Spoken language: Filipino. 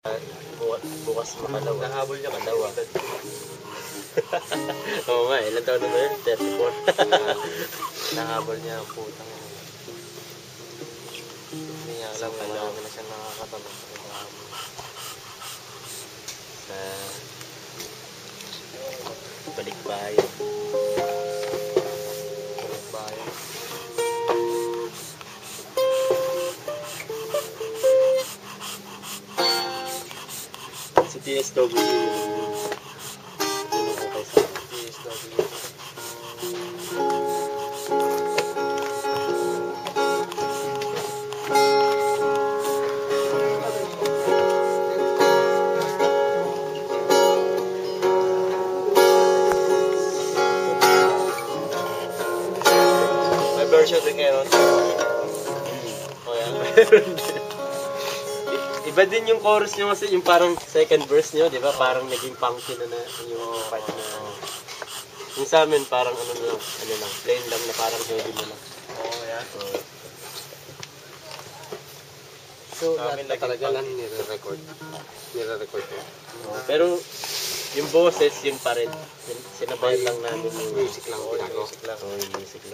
Bukas makalawa. Nahabol niya Makalawa. Oo nga, ilan taon na ba yun? 34. Nahabol niya ang putang. Hindi niya alam na marami na siya nakakatanong. Sa Balikbayan. Bayan. Si TSW yun ko kay sa TSW. May version din kayo nun? Oh, yan. Iba din yung chorus nyo kasi yung parang second verse nyo, di ba? Parang naging funky na yung part na. Yung sa amin parang ano lang, plain lang na parang heavy na lang. Oo, yan. So, Sa lahat amin na naging talaga pang- lang nire-record. Nire-record ko. Pero yung boses, yun pa rin. Sinabayan lang namin yung Music lang Oo, ginagawa. music lang. yung music lang.